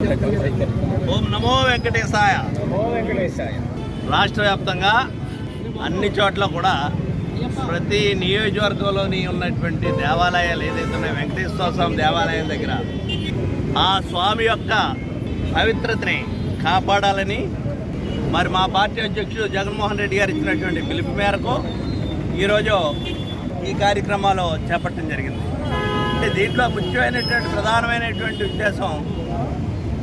ఓం నమో వెంకటేశాయ. రాష్ట్ర వ్యాప్తంగా అన్ని చోట్ల కూడా ప్రతి నియోజకవర్గంలోని ఉన్నటువంటి దేవాలయాలు ఏదైతే ఉన్నాయో వెంకటేశ్వర స్వామి దేవాలయం దగ్గర ఆ స్వామి యొక్క పవిత్రతని కాపాడాలని మరి మా పార్టీ అధ్యక్షుడు జగన్మోహన్ రెడ్డి గారు ఇచ్చినటువంటి పిలుపు మేరకు ఈరోజు ఈ కార్యక్రమాలు చేపట్టడం జరిగింది. అంటే దీంట్లో ముఖ్యమైనటువంటి ప్రధానమైనటువంటి ఉద్దేశం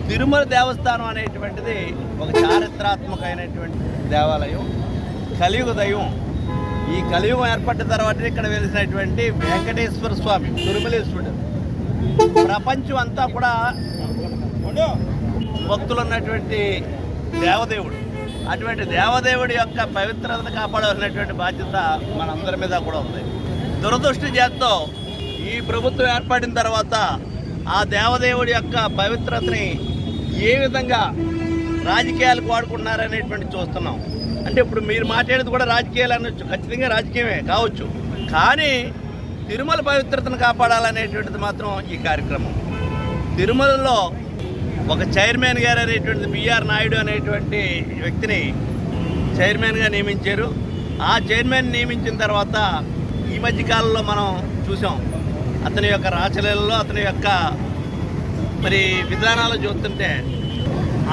తిరుమల దేవస్థానం అనేటువంటిది ఒక చారిత్రాత్మకమైనటువంటి దేవాలయం, కలియుగ దైవం. ఈ కలియుగం ఏర్పడిన తర్వాత ఇక్కడ వెలిసినటువంటి వెంకటేశ్వర స్వామి తిరుమలేశ్వరుడు ప్రపంచం అంతా కూడా భక్తులు ఉన్నటువంటి దేవదేవుడు. అటువంటి దేవదేవుడి యొక్క పవిత్రతను కాపాడాల్సినటువంటి బాధ్యత మనందరి మీద కూడా ఉంది. దురదృష్టి చేత్తో ఈ ప్రభుత్వం ఏర్పడిన తర్వాత ఆ దేవదేవుడి యొక్క పవిత్రతని ఏ విధంగా రాజకీయాలకు వాడుకుంటున్నారనేటువంటి చూస్తున్నాం. అంటే ఇప్పుడు మీరు మాట్లాడేది కూడా రాజకీయాలు అనొచ్చు, ఖచ్చితంగా రాజకీయమే కావచ్చు, కానీ తిరుమల పవిత్రతను కాపాడాలనేటువంటిది మాత్రం ఈ కార్యక్రమం. తిరుమలలో ఒక చైర్మన్ గారు అనేటువంటిది బిఆర్ నాయుడు అనేటువంటి వ్యక్తిని చైర్మన్గా నియమించారు. ఆ చైర్మన్ నియమించిన తర్వాత ఈ మధ్యకాలంలో మనం చూసాం అతని యొక్క రాచలీలలో అతని యొక్క మరి విధానాలు చూస్తుంటే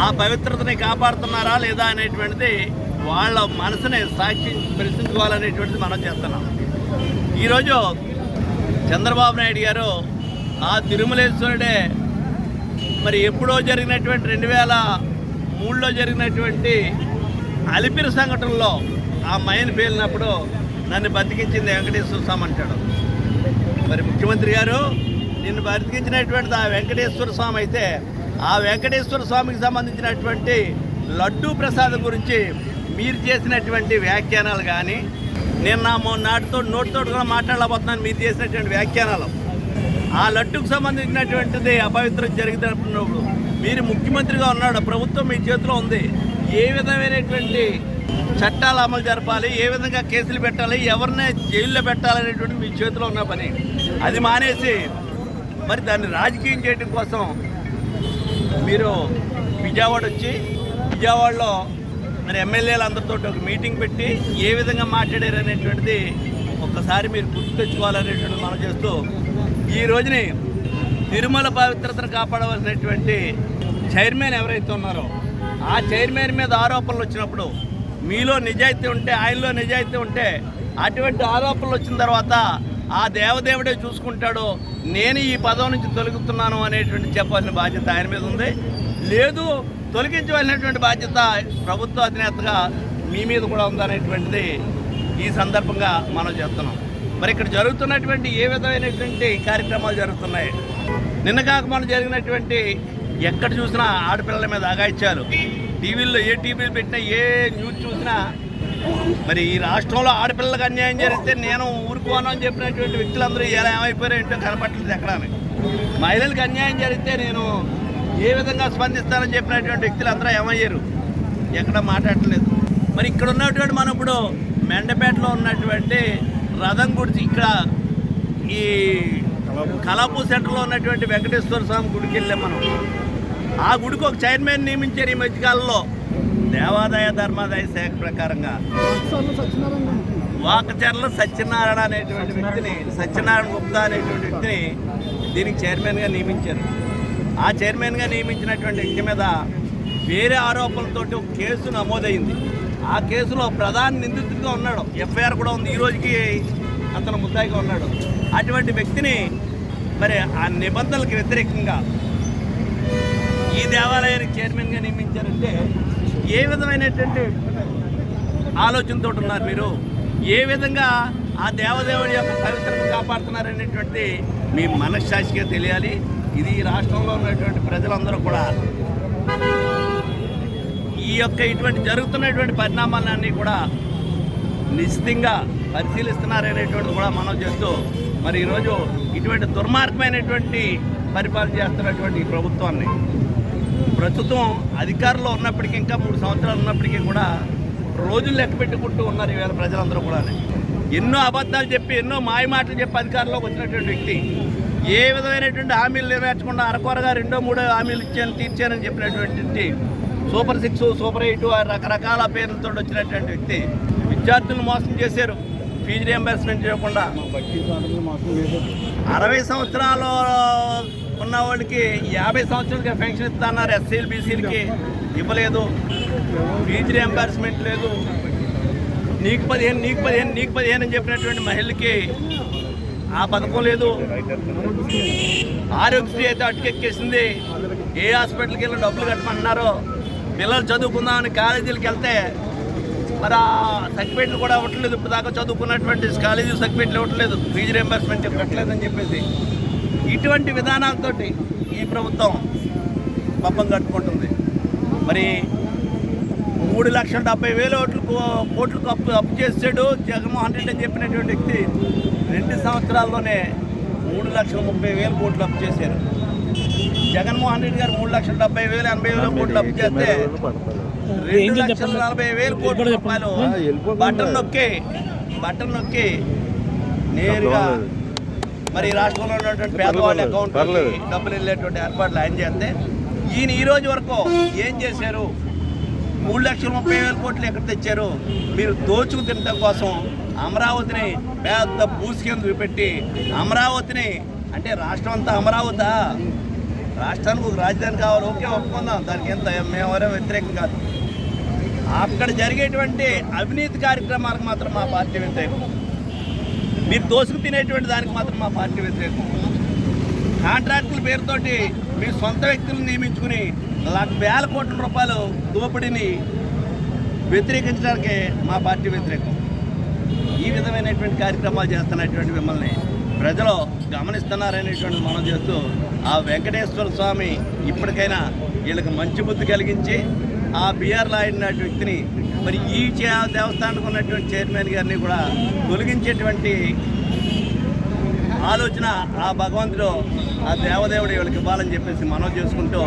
ఆ పవిత్రతని కాపాడుతున్నారా లేదా అనేటువంటిది వాళ్ళ మనసుని సాక్షి ప్రశ్నించుకోవాలనేటువంటిది మనం చేస్తున్నాం. ఈరోజు చంద్రబాబు నాయుడు గారు ఆ తిరుమలేశ్వరుడే మరి ఎప్పుడో జరిగినటువంటి 2003లో జరిగినటువంటి అలిపిరి సంఘటనలో ఆ మైన్ పేలినప్పుడు నన్ను బతికించింది వెంకటేశ్వర స్వామి అంటాడు. మరి ముఖ్యమంత్రి గారు నిన్ను బతికించినటువంటి ఆ వెంకటేశ్వర స్వామి అయితే ఆ వెంకటేశ్వర స్వామికి సంబంధించినటువంటి లడ్డూ ప్రసాదం గురించి మీరు చేసినటువంటి వ్యాఖ్యానాలు కానీ నేను నోటితో కూడా మాట్లాడలేకపోతున్నాను. మీరు చేసినటువంటి వ్యాఖ్యానాలు ఆ లడ్డూకు సంబంధించినటువంటిది అపవిత్రం జరిగినప్పుడు మీరు ముఖ్యమంత్రిగా ఉన్నాడు, ప్రభుత్వం మీ చేతిలో ఉంది. ఏ విధమైనటువంటి చట్టాలు అమలు జరపాలి, ఏ విధంగా కేసులు పెట్టాలి, ఎవరిని జైల్లో పెట్టాలనేటువంటి మీ చేతిలో ఉన్న పని. అది మానేసి మరి దాన్ని రాజకీయం చేయడం కోసం మీరు విజయవాడ వచ్చి విజయవాడలో మరి ఎమ్మెల్యేలు అందరితో ఒక మీటింగ్ పెట్టి ఏ విధంగా మాట్లాడారు అనేటువంటిది ఒక్కసారి మీరు గుర్తు తెచ్చుకోవాలనేటువంటిది మనం చేస్తూ ఈ రోజుని తిరుమల పవిత్రతను కాపాడవలసినటువంటి చైర్మన్ ఎవరైతే ఉన్నారో ఆ చైర్మన్ మీద ఆరోపణలు వచ్చినప్పుడు మీలో నిజాయితీ ఉంటే ఆయనలో నిజాయితీ ఉంటే అటువంటి ఆరోపణలు వచ్చిన తర్వాత ఆ దేవదేవుడే చూసుకుంటాడు, నేను ఈ పదవి నుంచి తొలగుతున్నాను అనేటువంటి చెప్పాల్సిన బాధ్యత ఆయన మీద ఉంది. లేదు తొలగించవలసినటువంటి బాధ్యత ప్రభుత్వ అధినేతగా మీ మీద కూడా ఉందనేటువంటిది ఈ సందర్భంగా మనం చేస్తున్నాం. మరి ఇక్కడ జరుగుతున్నటువంటి ఏ విధమైనటువంటి కార్యక్రమాలు జరుగుతున్నాయి. నిన్న కాక మనం జరిగినటువంటి ఎక్కడ చూసినా ఆడపిల్లల మీద అఘాయిత్యాలు, టీవీల్లో ఏ టీవీలు పెట్టినా ఏ న్యూస్ చూసినా మరి ఈ రాష్ట్రంలో ఆడపిల్లలకు అన్యాయం జరిగితే నేను ఊరుకోను అని చెప్పినటువంటి వ్యక్తులందరూ ఎలా ఏమైపోయారో ఏంటో కనపట్టలేదు. ఎక్కడ మహిళలకు అన్యాయం జరిగితే నేను ఏ విధంగా స్పందిస్తానని చెప్పినటువంటి వ్యక్తులందరూ ఏమయ్యారు, ఎక్కడ మాట్లాడలేదు. మరి ఇక్కడ ఉన్నటువంటి మనం ఇప్పుడు మెండపేటలో ఉన్నటువంటి రథం గుడిచి ఇక్కడ ఈ కళాపూర్ సెంటర్లో ఉన్నటువంటి వెంకటేశ్వర స్వామి గుడికి వెళ్ళాం మనం. ఆ గుడికి ఒక చైర్మన్ నియమించారు ఈ మధ్యకాలంలో దేవాదాయ ధర్మాదాయ శాఖ ప్రకారంగా. వాకచర్ల సత్యనారాయణ అనేటువంటి వ్యక్తిని, సత్యనారాయణ గుప్తా అనేటువంటి వ్యక్తిని దీనికి చైర్మన్గా నియమించారు. ఆ చైర్మన్గా నియమించినటువంటి వ్యక్తి మీద వేరే ఆరోపణలతోటి ఒక కేసు నమోదైంది. ఆ కేసులో ప్రధాన నిందితుడిగా ఉన్నాడు, ఎఫ్ఐఆర్ కూడా ఉంది, ఈ రోజుకి అతను ముద్దాయిగా ఉన్నాడు. అటువంటి వ్యక్తిని మరి ఆ నిబంధనలకు వ్యతిరేకంగా ఈ దేవాలయానికి చైర్మన్గా నియమించారంటే ఏ విధమైనటువంటి ఆలోచనతో ఉన్నారు మీరు, ఏ విధంగా ఆ దేవదేవుడి యొక్క పవిత్రతను కాపాడుతున్నారనేటువంటి మీ మనశ్శాసిగా తెలియాలి. ఇది ఈ రాష్ట్రంలో ఉన్నటువంటి ప్రజలందరూ కూడా ఈ యొక్క ఇటువంటి జరుగుతున్నటువంటి పరిణామాలన్నీ కూడా నిశ్చితంగా పరిశీలిస్తున్నారనేటువంటిది కూడా మనం చేస్తూ మరి ఈరోజు ఇటువంటి దుర్మార్గమైనటువంటి పరిపాలన చేస్తున్నటువంటి ఈ ప్రభుత్వాన్ని ప్రస్తుతం అధికారంలో ఉన్నప్పటికీ ఇంకా 3 సంవత్సరాలు ఉన్నప్పటికీ కూడా రోజులు లెక్క పెట్టుకుంటూ ఉన్నారు ఈవేళ ప్రజలందరూ కూడా. ఎన్నో అబద్ధాలు చెప్పి ఎన్నో మాయ మాటలు చెప్పి అధికారంలోకి వచ్చినటువంటి వ్యక్తి ఏ విధమైనటువంటి హామీలు నెరవేర్చకుండా అరకొరగా 2-3 హామీలు తీర్చానని చెప్పినటువంటి సూపర్ 6, సూపర్ 8 రకరకాల పేర్లతో వచ్చినటువంటి వ్యక్తి విద్యార్థులను మోసం చేశారు. ఫీజు రియంబర్స్మెంట్ చేయకుండా 60 సంవత్సరాలు ఉన్న వాళ్ళకి 50 సంవత్సరాలకి పెన్షన్ ఇస్తున్నారు. ఎస్సీలు బీసీలకి ఇవ్వలేదు. ఫీజు రియంబర్స్మెంట్ లేదు. నీకు 15 అని చెప్పినటువంటి మహిళలకి ఆ పథకం లేదు. ఆరోగ్యశ్రీ అయితే అటుకెక్కేసింది. ఏ హాస్పిటల్కి వెళ్ళి డబ్బులు కట్టమన్నారో, పిల్లలు చదువుకుందామని కాలేజీలకు వెళ్తే మరి ఆ సర్టిఫికేట్లు కూడా ఇవ్వట్లేదు. ఇప్పుడు దాకా చదువుకున్నటువంటి కాలేజీ సర్టిఫికేట్లు ఇవ్వట్లేదు, ఫీజు రియంబర్స్మెంట్ ఇవ్వట్లేదని చెప్పేసి ఇటువంటి విధానాలతోటి ఈ ప్రభుత్వం పబ్బం కట్టుకుంటుంది. మరి 3,70,000 కోట్లు అప్పు చేసాడు జగన్మోహన్ రెడ్డి అని చెప్పినటువంటి వ్యక్తి 2 సంవత్సరాల్లోనే 3,30,000 కోట్లు అప్పు చేశారు. జగన్మోహన్ రెడ్డి గారు 3,70,000, 80,000 కోట్లు అప్పు చేస్తే 2,40,000 కోట్ల రూపాయలు బటన్ నొక్కి నేరుగా మరి రాష్ట్రంలో ఉన్నటువంటి పేదవాళ్ళ అకౌంట్ డబ్బులు వెళ్ళేటువంటి ఏర్పాట్లు ఆయన చేస్తే ఈయన ఈ రోజు వరకు ఏం చేశారు? 3,30,000 కోట్లు ఎక్కడ తెచ్చారు? మీరు దోచుకు తినడం కోసం అమరావతిని పెద్ద పూసికేంద్రం చూపెట్టి అమరావతిని అంటే రాష్ట్రం అంతా అమరావతా, రాష్ట్రానికి ఒక రాజధాని కావాలి, ఓకే ఒప్పుకుందాం, దానికి ఎంత మేమెవరో వ్యతిరేకం కాదు. అక్కడ జరిగేటువంటి అవినీతి కార్యక్రమాలకు మాత్రం మా పార్టీ వ్యతిరేకం. మీరు దోసుకు తినేటువంటి దానికి మాత్రం మా పార్టీ వ్యతిరేకం. కాంట్రాక్టుల పేరుతోటి మీ సొంత వ్యక్తులను నియమించుకుని 1,00,000 కోట్ల రూపాయలు దోపిడీని వ్యతిరేకించడానికి మా పార్టీ వ్యతిరేకం. ఈ విధమైనటువంటి కార్యక్రమాలు చేస్తున్నటువంటి మిమ్మల్ని ప్రజలు గమనిస్తున్నారనేటువంటి మనం చేస్తూ ఆ వెంకటేశ్వర స్వామి ఇప్పటికైనా వీళ్ళకి మంచి బుద్ధి కలిగించి ఆ బిఆర్ లాయర్ వ్యక్తిని మరి ఈ దేవస్థానానికి ఉన్నటువంటి చైర్మన్ గారిని కూడా తొలగించేటువంటి ఆలోచన ఆ భగవంతుడు ఆ దేవదేవుడు వీళ్ళకి ఇవ్వాలని చెప్పేసి మనం చేసుకుంటూ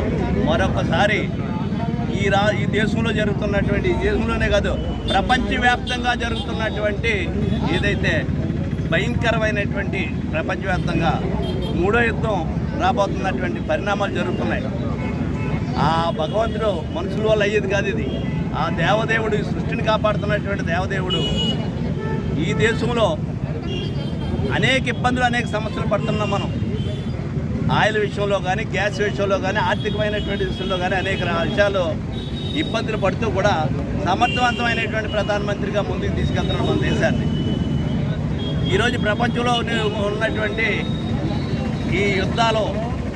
మరొకసారి ఈ దేశంలో జరుగుతున్నటువంటి, ఈ దేశంలోనే కాదు ప్రపంచవ్యాప్తంగా జరుగుతున్నటువంటి ఏదైతే భయంకరమైనటువంటి ప్రపంచవ్యాప్తంగా 3వ యుద్ధం రాబోతున్నటువంటి పరిణామాలు జరుగుతున్నాయి. ఆ భగవంతుడు మనుషుల వల్ల అయ్యేది కాదు ఇది. ఆ దేవదేవుడు ఈ సృష్టిని కాపాడుతున్నటువంటి దేవదేవుడు ఈ దేశంలో అనేక ఇబ్బందులు, అనేక సమస్యలు పడుతున్నాం మనం. ఆయిల్ విషయంలో కానీ, గ్యాస్ విషయంలో కానీ, ఆర్థికమైనటువంటి విషయంలో కానీ అనేక విషయాలు ఇబ్బందులు పడుతూ కూడా సమర్థవంతమైనటువంటి ప్రధానమంత్రిగా ముందుకు తీసుకెళ్తున్నాం మన దేశాన్ని. ఈరోజు ప్రపంచంలో ఉన్నటువంటి ఈ యుద్ధాలు,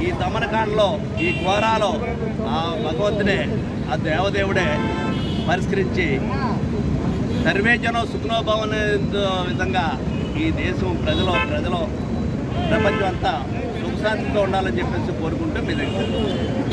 ఈ దమనకాండలో, ఈ ఘోరాలో ఆ భగవంతుడే, ఆ దేవదేవుడే పరిష్కరించి సర్వేజనం సుఖనోభవం విధంగా ఈ దేశం ప్రజలు ప్రపంచం అంతా సుఖశాంతితో ఉండాలని చెప్పేసి కోరుకుంటూ మీ దగ్గర